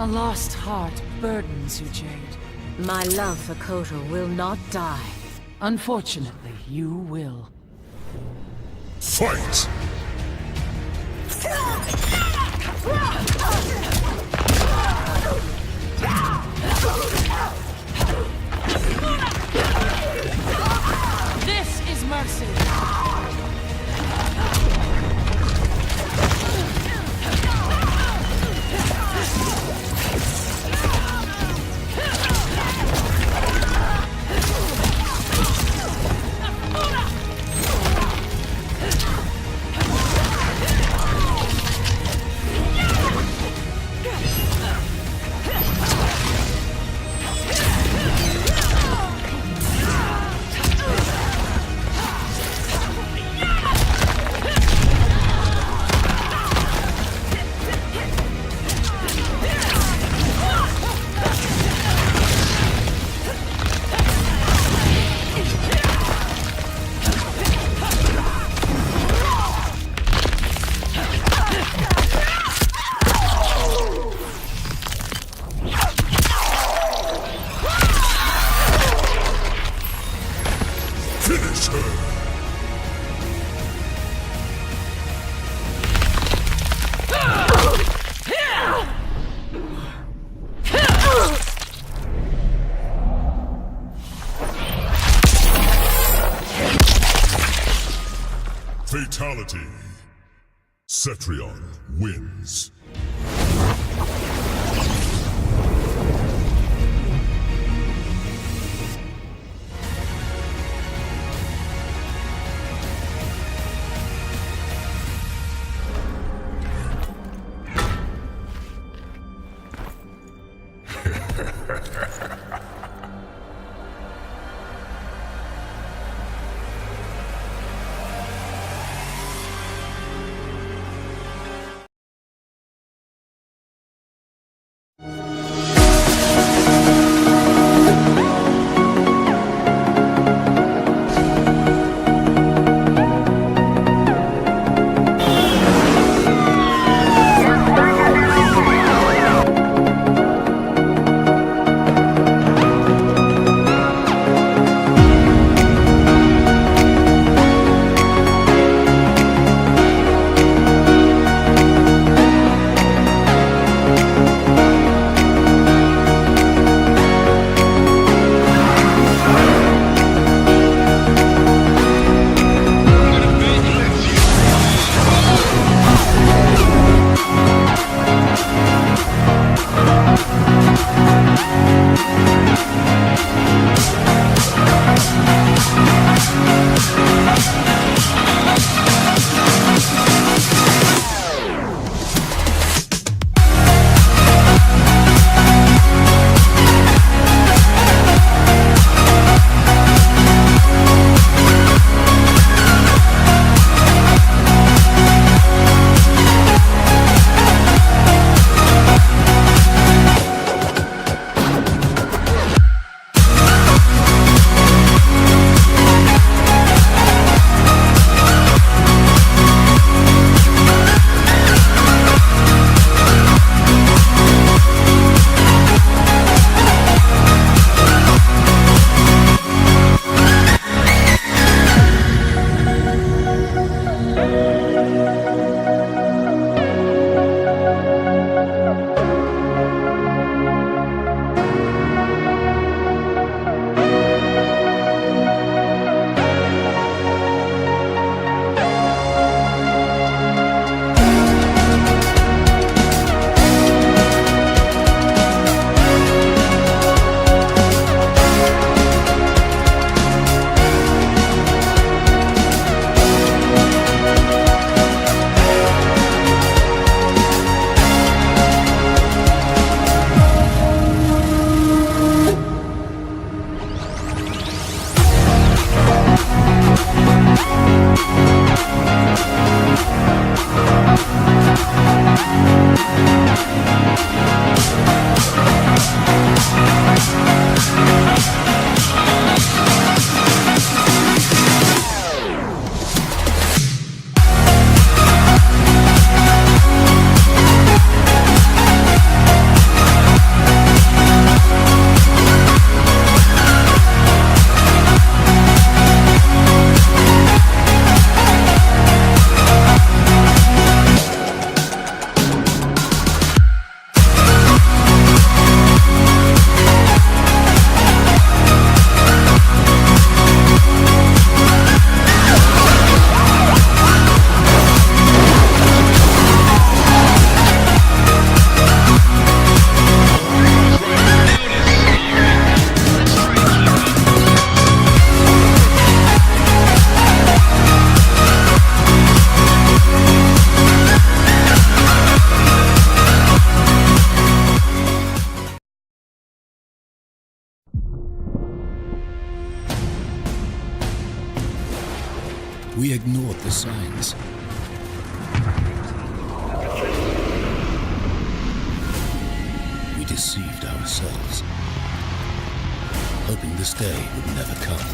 A lost heart burdens you, Jade. My love for Kotal will not die. Unfortunately, you will. Fight! This is mercy. Finish her! Fatality. Cetrion wins. We ignored the signs. We deceived ourselves, hoping this day would never come.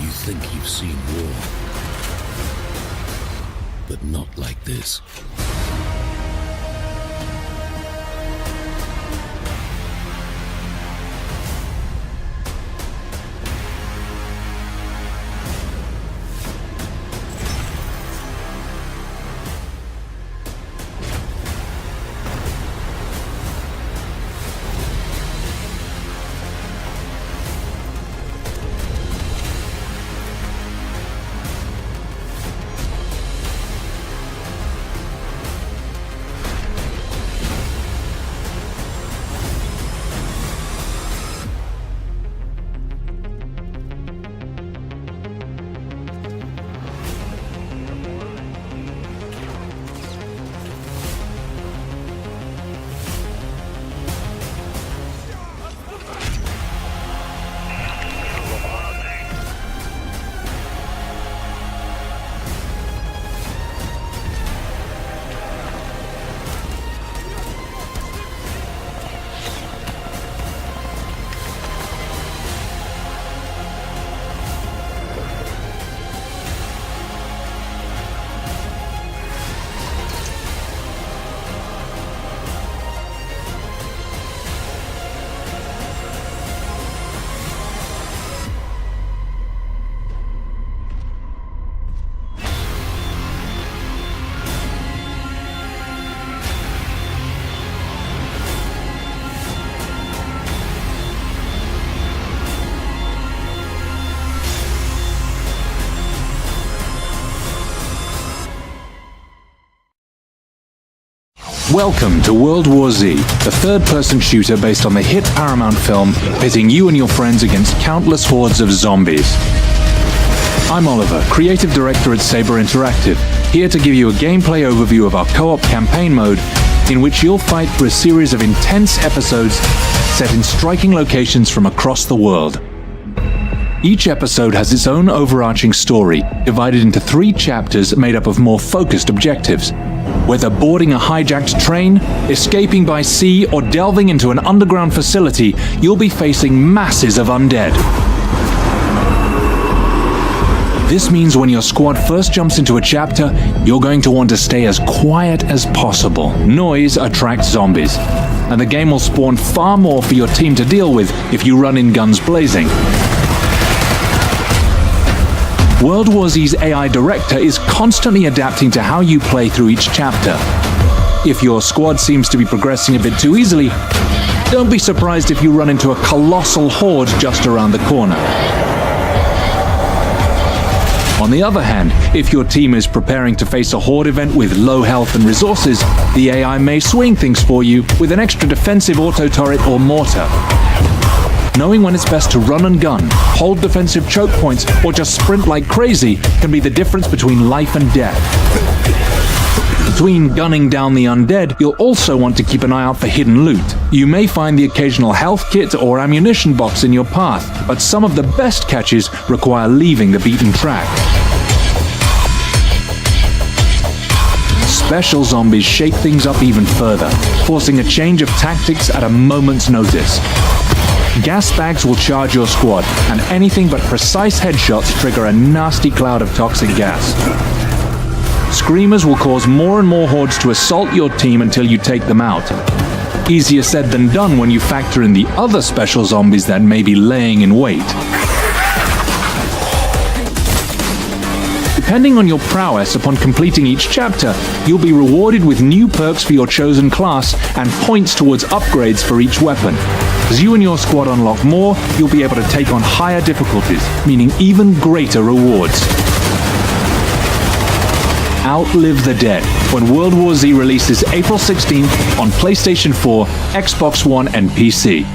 You think you've seen war, but not like this. Welcome to World War Z, the third-person shooter based on the hit Paramount film, pitting you and your friends against countless hordes of zombies. I'm Oliver, creative director at Saber Interactive, here to give you a gameplay overview of our co-op campaign mode, in which you'll fight through a series of intense episodes set in striking locations from across the world. Each episode has its own overarching story, divided into 3 chapters made up of more focused objectives. Whether boarding a hijacked train, escaping by sea, or delving into an underground facility, you'll be facing masses of undead. This means when your squad first jumps into a chapter, you're going to want to stay as quiet as possible. Noise attracts zombies, and the game will spawn far more for your team to deal with if you run in guns blazing. World War Z's AI director is constantly adapting to how you play through each chapter. If your squad seems to be progressing a bit too easily, don't be surprised if you run into a colossal horde just around the corner. On the other hand, if your team is preparing to face a horde event with low health and resources, the AI may swing things for you with an extra defensive auto-turret or mortar. Knowing when it's best to run and gun, hold defensive choke points, or just sprint like crazy can be the difference between life and death. Between gunning down the undead, you'll also want to keep an eye out for hidden loot. You may find the occasional health kit or ammunition box in your path, but some of the best catches require leaving the beaten track. Special zombies shake things up even further, forcing a change of tactics at a moment's notice. Gas bags will charge your squad, and anything but precise headshots trigger a nasty cloud of toxic gas. Screamers will cause more and more hordes to assault your team until you take them out. Easier said than done when you factor in the other special zombies that may be laying in wait. Depending on your prowess upon completing each chapter, you'll be rewarded with new perks for your chosen class and points towards upgrades for each weapon. As you and your squad unlock more, you'll be able to take on higher difficulties, meaning even greater rewards. Outlive the Dead, when World War Z releases April 16th on PlayStation 4, Xbox One, and PC.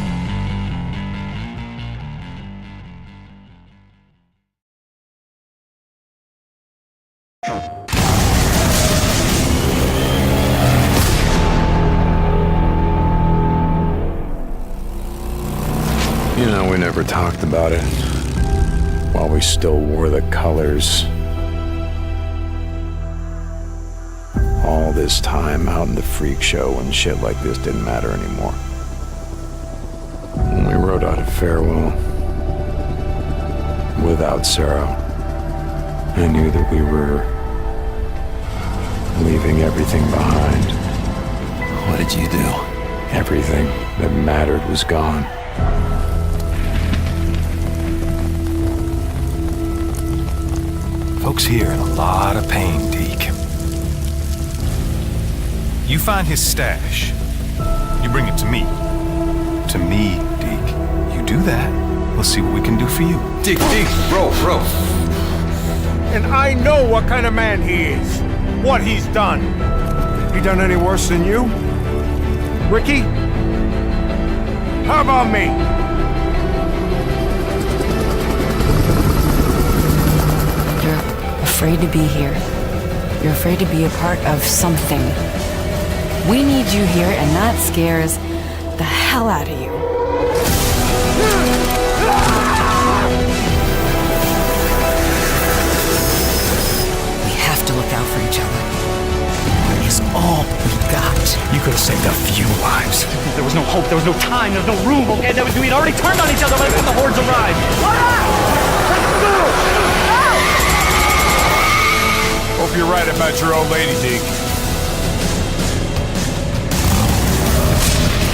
You know, we never talked about it. While we still wore the colors. All this time out in the freak show when shit like this didn't matter anymore. When we wrote out a farewell without Sarah, I knew that we were leaving everything behind. What did you do? Everything that mattered was gone. Folks here in a lot of pain, Deke. You find his stash. You bring it to me. To me, Deke. You do that, we'll see what we can do for you. Deke, bro. And I know what kind of man he is. What he's done. He done any worse than you? Ricky? How about me? You're afraid to be here. You're afraid to be a part of something. We need you here, and that scares the hell out of you. We have to look out for each other. It's all we got. You could have saved a few lives. There was no hope, there was no time, there was no room, okay? We'd already turned on each other by the time the hordes arrived. Hope you're right about your old lady, Deke.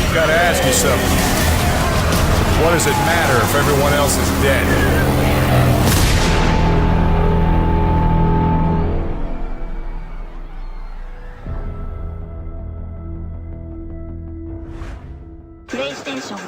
You gotta ask yourself, what does it matter if everyone else is dead? PlayStation